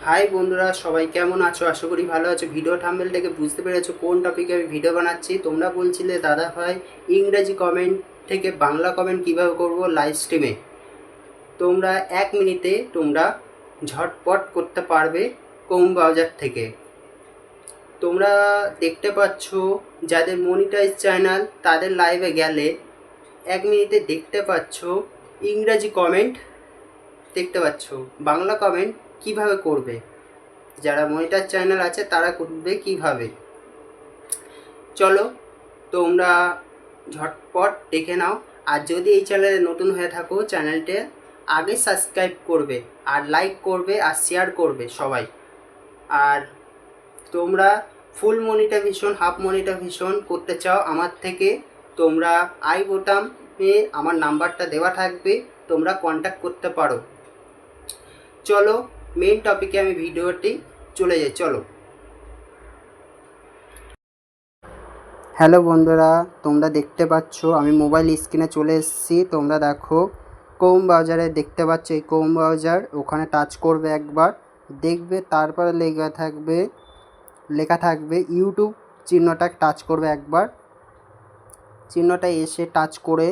High বন্ধুরা, সবাই কেমন আছো? আশা করি ভালো আছো। ভিডিও থাম্বনেল থেকে বুঝতে পেরেছো কোন টপিকে আমি ভিডিও বানাচ্ছি। তোমরা বলছিলে দাদা ভাই ইংরেজি কমেন্ট থেকে বাংলা কমেন্ট কিভাবে করব লাইভ স্ট্রিমে। তোমরা 1 মিনিটে তোমরা ঝটপট করতে পারবে ক্রোম ব্রাউজার থেকে। তোমরা দেখতে পাচ্ছ যাদের মনিটাইজ চ্যানেল তাদের লাইভে গেলে 1 মিনিটে দেখতে পাচ্ছ ইংরেজি কমেন্ট, দেখতে পাচ্ছ বাংলা কমেন্ট কিভাবে করবে। যারা মনিটার চ্যানেল আছে তারা করবে কিভাবে, চলো তোমরা ঝটপট দেখে নাও। আর যদি এই চ্যানেলে নতুন হয়ে থাকো, চ্যানেলটা আগে সাবস্ক্রাইব করবে আর লাইক করবে আর শেয়ার করবে সবাই। আর তোমরা ফুল মনিটাইজেশন হাফ মনিটাইজেশন করতে চাও আমার থেকে, তোমরা আই বোতামে আমার নাম্বারটা দেওয়া থাকবে, তোমরা কন্ট্যাক্ট করতে পারো। চলো মেইন টপিকে আমি ভিডিওটি চলে যাই, চলো। হ্যালো বন্ধুরা, তোমরা দেখতে পাচ্ছ আমি মোবাইল স্ক্রিনে চলে এসেছি। তোমরা দেখো ক্রোম ব্রাউজারে দেখতে পাচ্ছ, এই ক্রোম ব্রাউজার, ওখানে টাচ করবে একবার, দেখবে তারপরে লেখা থাকবে ইউটিউব, চিহ্নটা টাচ করবে একবার। চিহ্নটা এসে টাচ করে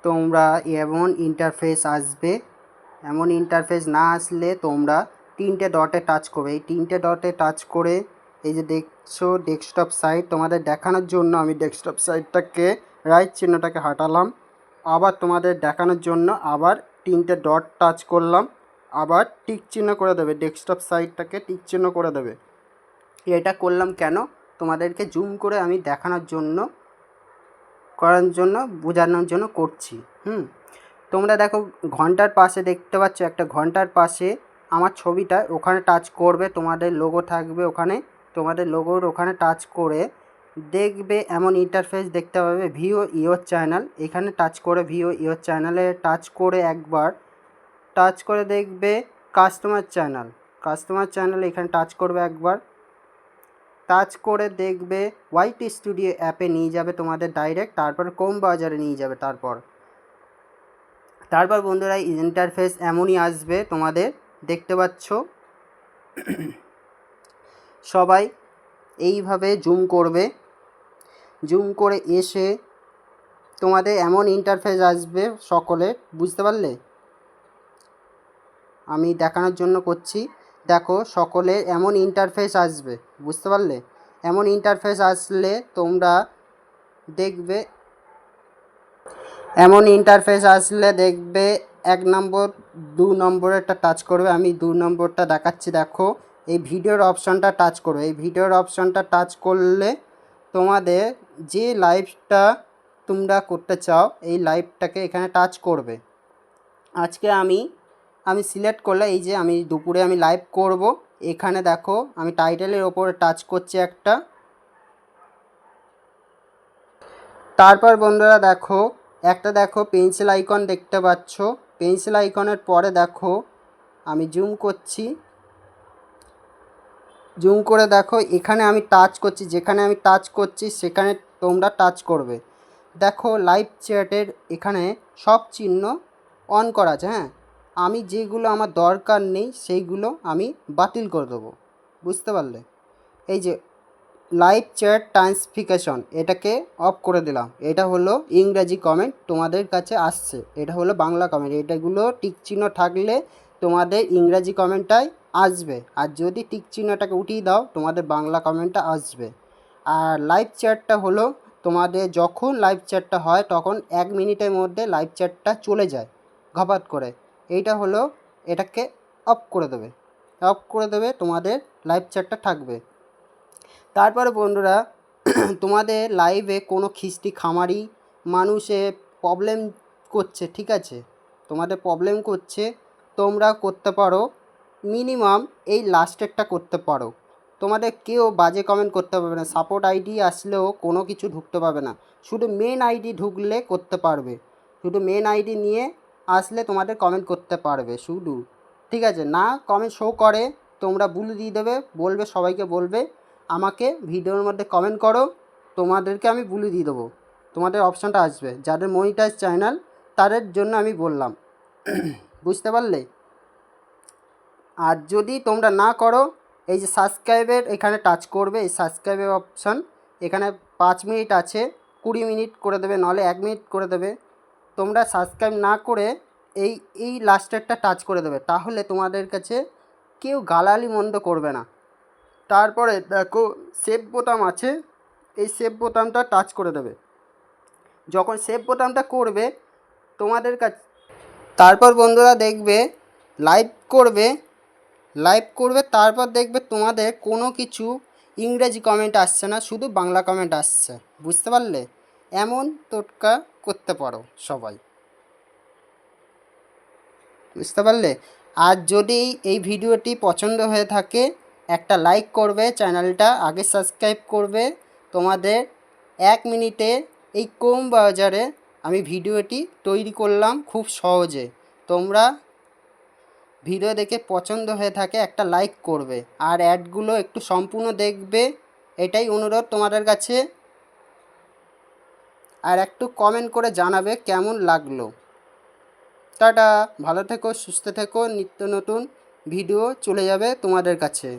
তোমরা এমন ইন্টারফেস আসবে। এমন ইন্টারফেস না আসলে তোমরা 3টে ডটে টাচ করবে। এই 3টে ডটে টাচ করে এই যে দেখছো ডেস্কটপ সাইট, তোমাদের দেখানোর জন্য আমি ডেস্কটপ সাইটটাকে রাইট চিহ্নটাকে হাঁটালাম। আবার তোমাদের দেখানোর জন্য আবার 3টে ডট টাচ করলাম, আবার টিক চিহ্ন করে দেবে, ডেস্কটপ সাইটটাকে টিক চিহ্ন করে দেবে। এটা করলাম কেন? তোমাদেরকে জুম করে আমি দেখানোর জন্য, বোঝানোর জন্য করছি। তোমরা দেখো ঘন্টার পাশে দেখতে পাচ্ছ, একটা ঘন্টার পাশে আমার ছবিটা, ওখানে টাচ করবে, তোমাদের লোগো থাকবে ওখানে, তোমাদের লোগোর ওখানে টাচ করে দেখবে এমন ইন্টারফেস দেখতে পাবে ভিউ ইওর চ্যানেল। এখানে টাচ করে ভিউ ইওর চ্যানেলে টাচ করে একবার টাচ করে দেখবে কাস্টমার চ্যানেল, এখানে টাচ করবে একবার। টাচ করে দেখবে হোয়াইট স্টুডিও অ্যাপে নিয়ে যাবে তোমাদের ডাইরেক্ট, তারপর ক্রোম ব্রাউজারে নিয়ে যাবে। তারপর বন্ধুরা ইন্টারফেস এমনই আসবে, তোমাদের দেখতে পাচ্ছ। সবাই এইভাবে জুম করবে, জুম করে এসে তোমাদের এমন ইন্টারফেস আসবে, সকলে বুঝতে পারলে? আমি দেখানোর জন্য করছি। দেখো সকলে এমন ইন্টারফেস আসবে, বুঝতে পারলে? এমন ইন্টারফেস আসলে তোমরা দেখবে, এমন ইন্টারফেস আসলে দেখবে 1 নম্বর 2 নম্বরেরটা টাচ করবে। আমি 2 নম্বরটা দেখাচ্ছি। দেখো এই ভিডিওর অপশানটা টাচ করবে। এই ভিডিওর অপশানটা টাচ করলে তোমাদের যে লাইভটা তোমরা করতে চাও এই লাইভটাকে এখানে টাচ করবে। আজকে আমি সিলেক্ট করলে এই যে আমি দুপুরে আমি লাইভ করব, এখানে দেখো আমি টাইটেলের ওপরে টাচ করছি একটা। তারপর বন্ধুরা দেখো দেখো পেন্সিল আইকন দেখতে পাচ্ছ। পেন্সিল আইকনের পরে দেখো আমি জুম করছি, জুম করে দেখো এখানে আমি টাচ করছি, যেখানে আমি টাচ করছি সেখানে তোমরা টাচ করবে। দেখো লাইভ চ্যাটের এখানে সব চিহ্ন অন করা আছে। আমি যেগুলো আমার দরকার নেই সেইগুলো আমি বাতিল করে দেবো, বুঝতে পারলে? এই যে লাইভ চ্যাট ট্রান্সফিকেশন, এটাকে অফ করে দিলাম। এটা হলো ইংরাজি কমেন্ট তোমাদের কাছে আসছে, এটা হলো বাংলা কমেন্ট। এটাগুলো টিক চিহ্ন থাকলে তোমাদের ইংরাজি কমেন্টটাই আসবে, আর যদি টিক চিহ্নটাকে উঠিয়ে দাও তোমাদের বাংলা কমেন্টটা আসবে। আর লাইভ চ্যাটটা হলো তোমাদের যখন লাইভ চ্যাটটা হয় তখন 1 মিনিটের মধ্যে লাইভ চ্যাটটা চলে যায় ঘপাত করে। এইটা হলো, এটাকে অফ করে দেবে, তোমাদের লাইভ চ্যাটটা থাকবে। তারপরে বন্ধুরা তোমাদের লাইভে কোনো খিস্টি খামারি মানুষে প্রবলেম করছে, ঠিক আছে? তোমাদের প্রবলেম করছে, তোমরা করতে পারো মিনিমাম এই লাস্টেরটা করতে পারো। তোমাদের কেউ বাজে কমেন্ট করতে পারবে না, সাপোর্ট আইডি আসলেও কোনো কিছু ঢুকতে পারবে না, শুধু মেন আইডি ঢুকলে করতে পারবে। শুধু মেন আইডি নিয়ে আসলে তোমাদের কমেন্ট করতে পারবে শুধু, ঠিক আছে? না কমেন্ট শো করে তোমরা বলে দিয়ে দেবে, বলবে সবাইকে বলবে আমাকে ভিডিওর মধ্যে কমেন্ট করো, তোমাদেরকে আমি বলে দিয়ে দেবো, তোমাদের অপশানটা আসবে। যাদের মনিটাইজ চ্যানেল তাদের জন্য আমি বললাম, বুঝতে পারলে? আর যদি তোমরা না করো, এই যে সাবস্ক্রাইবের এখানে টাচ করবে, এই সাবস্ক্রাইবের অপশান, এখানে 5 মিনিট আছে, 20 মিনিট করে দেবে, নাহলে 1 মিনিট করে দেবে। তোমরা সাবস্ক্রাইব না করে এই লাস্টেরটা টাচ করে দেবে, তাহলে তোমাদের কাছে কেউ গালালি মন্দ করবে না। তারপরে দেখো সেভ বোতাম আছে, এই সেভ বোতামটা টাচ করে দেবে। যখন সেভ বোতামটা করবে তোমাদের কাছে, তারপর বন্ধুরা দেখবে লাইভ করবে, তারপর দেখবে তোমাদের কোনো কিছু ইংরেজি কমেন্ট আসছে না, শুধু বাংলা কমেন্ট আসছে। বুঝতে পারলে? এমন টোটকা করতে পারো সবাই। বুঝতে পারলে? আর যদি এই ভিডিওটি পছন্দ হয়ে থাকে, একটা লাইক করবে, চ্যানেলটা আগে সাবস্ক্রাইব করবে। তোমাদের 1 মিনিটে এই কম বাজারে আমি ভিডিওটি তৈরি করলাম খুব সহজে। তোমরা ভিডিও দেখে পছন্দ হয়ে থাকে একটা লাইক করবে, আর অ্যাডগুলো একটু সম্পূর্ণ দেখবে, এটাই অনুরোধ তোমাদের কাছে। আর একটু কমেন্ট করে জানাবে কেমন লাগলো। টাটা, ভালো থেকো, সুস্থ থেকো, নিত্য নতুন ভিডিও চলে যাবে তোমাদের কাছে।